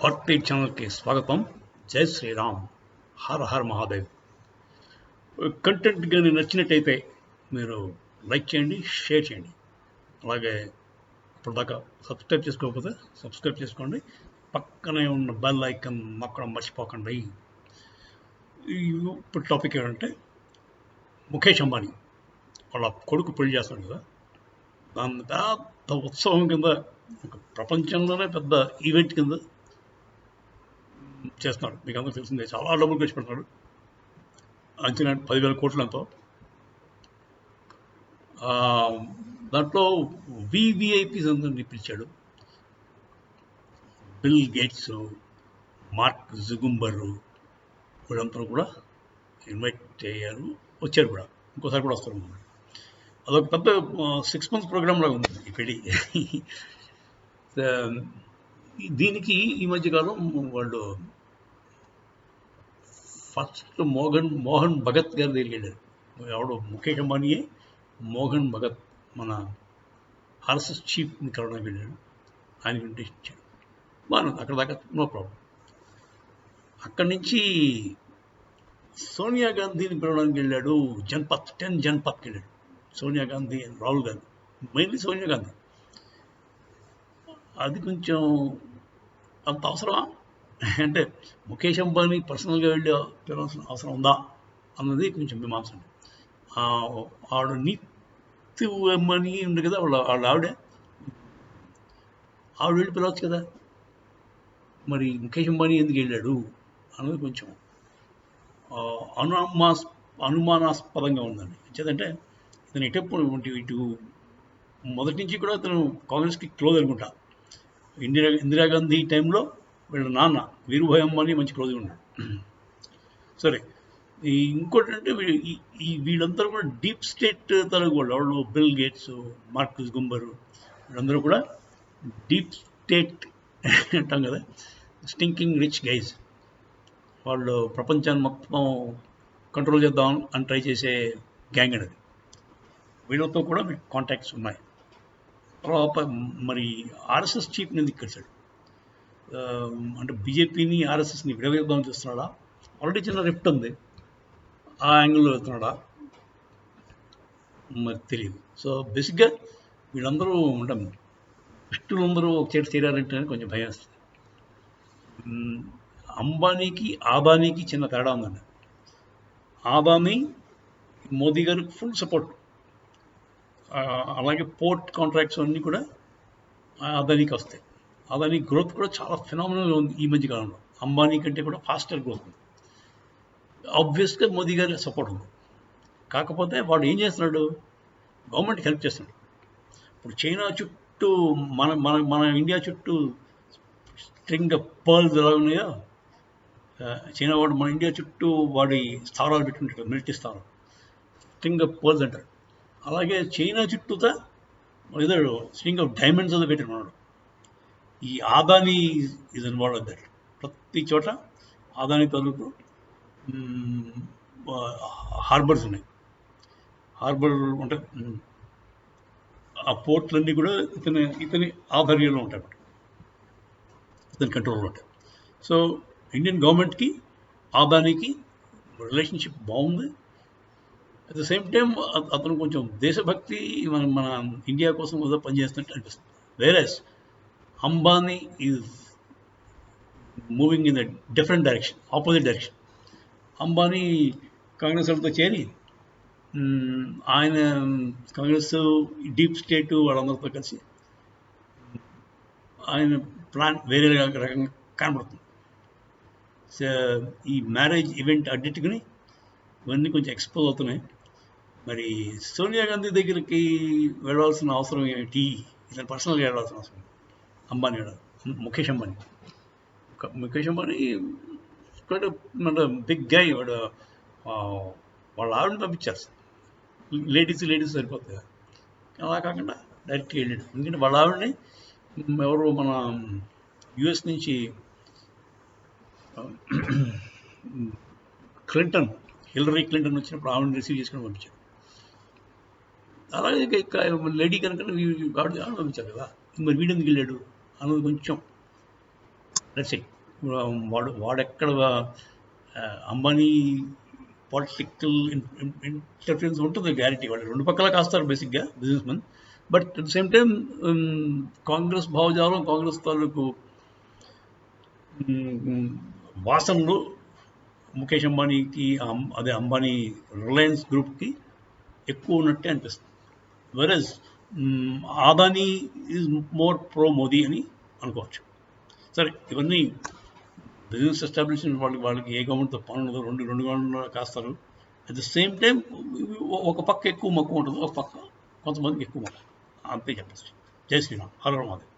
భారతీ ఛానల్కి స్వాగతం. జై శ్రీరామ్. హర హర మహాదేవ్. కంటెంట్ కానీ నచ్చినట్టయితే మీరు లైక్ చేయండి, షేర్ చేయండి. అలాగే ఇప్పటిదాకా సబ్స్క్రైబ్ చేసుకోకపోతే సబ్స్క్రైబ్ చేసుకోండి. పక్కనే ఉన్న బెల్ ఐకన్ నొక్కడం మర్చిపోకండి. ఇప్పుడు టాపిక్ ఏంటంటే ముఖేష్ అంబానీ వాళ్ళ కొడుకు పెళ్లి చేస్తాడు కదా, దాన్ని పెద్ద ఉత్సవం కింద, ఒక ప్రపంచంలోనే పెద్ద ఈవెంట్ కింద చేస్తున్నాడు. మీకు అందరూ తెలిసిందే, చాలా డబ్బులు ఖర్చు పెడతాడు. అంచనా 10,000 కోట్లు ఎంతో. దాంట్లో వివిఐపీస్ అందరినీ పిలిచాడు. బిల్ గేట్స్, మార్క్ జుగుంబరు, వీళ్ళందరూ కూడా ఇన్వైట్ అయ్యారు, వచ్చారు కూడా. ఇంకోసారి కూడా వస్తారు. అదొక పెద్ద 6 months ప్రోగ్రామ్ లాగా ఉంది ఈ పెళ్ళి. దీనికి ఈ మధ్యకాలం వాళ్ళు ఫస్ట్ మోహన్ భగత్ గారి దగ్గరికి వెళ్ళారు. ఎవడు ముఖేష్ అంబానీయే మోహన్ భగత్, మన ఆర్ఎస్ఎస్ చీఫ్ని కలవడానికి వెళ్ళాడు. ఆయన ఇన్విటేషన్ ఇచ్చాడు. బాగా అక్కడ దాకా నో ప్రాబ్లం. అక్కడి నుంచి సోనియా గాంధీని పిలవడానికి వెళ్ళాడు. 10 జన్పథ్కి వెళ్ళాడు. సోనియా గాంధీ, రాహుల్ గాంధీ, మెయిన్లీ సోనియా గాంధీ. అది కొంచెం అంత అవసరమా అంటే, ముఖేష్ అంబానీ పర్సనల్గా వెళ్ళి పిలవాల్సిన అవసరం ఉందా అన్నది కొంచెం మీమాంస. ఆవిడ నీతి అంబానీ ఉంది కదా, వాళ్ళ ఆవిడ వెళ్ళి పిలవచ్చు కదా. మరి ముఖేష్ అంబానీ ఎందుకు వెళ్ళాడు అన్నది కొంచెం అనుమానాస్పదంగా ఉందండి. వచ్చేదంటే ఇతను ఇటు మొదటి నుంచి కూడా ఇతను కాంగ్రెస్కి క్లోజ్ అనుకుంటా. ఇందిరాగాంధీ టైంలో వీళ్ళ నాన్న వీరుభాయ్ అంబానీ మంచి క్లోజ్గా ఉన్నాడు. సరే, ఇంకోటి అంటే వీళ్ళందరూ కూడా డీప్ స్టేట్ తరగతి వాళ్ళు. బిల్ గేట్స్, మార్క్ గుంబరు, వీళ్ళందరూ కూడా డీప్ స్టేట్ అంటాం కదా, స్టింకింగ్ రిచ్ గైజ్. వాళ్ళు ప్రపంచాన్ని మొత్తం కంట్రోల్ చేద్దాం అని ట్రై చేసే గ్యాంగ్ అనేది. వీళ్ళతో కూడా మీకు కాంటాక్ట్స్ ఉన్నాయి. తర్వాత మరి ఆర్ఎస్ఎస్ చీఫ్ని ఎందుకు కలిసాడు? అంటే బీజేపీని ఆర్ఎస్ఎస్ని విడవేద్దామని చూస్తున్నాడా? ఆల్రెడీ చిన్న రిఫ్ట్ ఉంది, ఆ యాంగిల్లో వెళ్తున్నాడా? మరి తెలియదు. సో బేసిక్గా వీళ్ళందరూ ఉంటాం, విష్ణులందరూ ఒక చేతి చేరారంటే కొంచెం భయం వేస్తుంది. అంబానీకి ఆదానీకి చిన్న తేడా ఉందండి. ఆదానీ మోదీ గారికి ఫుల్ సపోర్ట్. అలాగే పోర్ట్ కాంట్రాక్ట్స్ అన్నీ కూడా అదానీకి వస్తాయి. అదానీ గ్రోత్ కూడా చాలా ఫినామినల్గా ఉంది ఈ మధ్య కాలంలో. అంబానీ కంటే కూడా ఫాస్టర్ గ్రోత్ ఉంది. ఆబ్వియస్గా మోదీ గారి సపోర్ట్ ఉంది. కాకపోతే వాడు ఏం చేస్తున్నాడు? గవర్నమెంట్కి హెల్ప్ చేస్తున్నాడు. ఇప్పుడు చైనా చుట్టూ మన మన మన ఇండియా చుట్టూ స్ట్రింగ్ ఆఫ్ పర్ల్స్ ఎలా ఉన్నాయో, చైనా వాడు మన ఇండియా చుట్టూ వాడి స్థావరాలు పెట్టుకుంటాడు, మిలిటరీ స్థావరాలు, స్ట్రింగ్ ఆఫ్ పర్ల్స్ అంటారు. అలాగే చైనా చుట్టూతా ఏదో స్ట్రింగ్ ఆఫ్ డైమండ్స్ అది పెట్టినాడు. ఈ ఆదానీ ఈజ్ ఇన్వాల్వ్ దట్. ప్రతి చోట ఆదానీ తాలూకు హార్బర్స్ ఉన్నాయి. హార్బర్ అంటే ఆ పోర్ట్లన్నీ కూడా ఇతని ఆధ్వర్యంలో ఉంటాయి, ఇతని కంట్రోల్లో ఉంటాయి. సో ఇండియన్ గవర్నమెంట్కి ఆదానీకి రిలేషన్షిప్ బాగుంది. అట్ ద సేమ్ టైం అతను కొంచెం దేశభక్తి, మన ఇండియా కోసం ఏదో పనిచేస్తున్నట్టు అనిపిస్తుంది. Whereas Ambani is moving in the different direction, opposite direction. Ambani Congress వాళ్ళతో చేరి ఆయన కాంగ్రెస్ డీప్ స్టేట్ వాళ్ళందరితో కలిసి ఆయన ప్లాన్ వేరే రకంగా కనబడుతుంది. సో ఈ మ్యారేజ్ ఈవెంట్ అన్నిటికీ ఇవన్నీ కొంచెం ఎక్స్పోజ్ అవుతున్నాయి. మరి సోనియా గాంధీ దగ్గరికి వెళ్ళాల్సిన అవసరం ఏమిటి? ఇతను పర్సనల్గా వెళ్ళాల్సిన అవసరం అంబానీ వెళ్ళాలి. ముఖేష్ అంబానీ మన బిగ్ గై. వాడు వాళ్ళ ఆవిడని పంపించారు. లేడీస్ సరిపోతుంది కదా. అలా కాకుండా డైరెక్ట్గా వెళ్ళాడు. ఎందుకంటే వాళ్ళ ఆవిడని ఎవరు మన యుఎస్ నుంచి హిల్లరీ క్లింటన్ వచ్చినప్పుడు ఆవిడని రిసీవ్ చేసుకుని పంపించారు. అలాగే లేడీ కనుక ఆవిడ పంపించారు కదా, మరి వీడెందుకు వెళ్ళాడు అన్నది కొంచెం లెట్స్ సే వాడెక్కడ అంబానీ పొలిటికల్ ఇంటర్ఫరెన్స్ ఉంటుంది గ్యారెంటీ. వాళ్ళు రెండు పక్కల కాస్తారు బేసిక్గా businessmen. But at the same time Congress భావజాలం, కాంగ్రెస్ తాలూకు వాసనలు ముఖేష్ అంబానీకి అదే అంబానీ రిలయన్స్ గ్రూప్కి ఎక్కువ ఉన్నట్టే అనిపిస్తుంది. Whereas Adani is more pro Modi అని అనుకోవచ్చు. సరే, ఇవన్నీ బిజినెస్ ఎస్టాబ్లిష్మెంట్ వాళ్ళకి ఏ గవర్నమెంట్తో పని ఉండదు, రెండు గవర్నమెంట్ కాస్తారు. అట్ ద సేమ్ టైం ఒక పక్క ఎక్కువ మక్కువ ఉంటుంది, ఒక పక్క కొంతమందికి ఎక్కువ మక్కువ, అంతే చెప్పచ్చు. జై శ్రీరామ్, హర హర మహాదేవ్.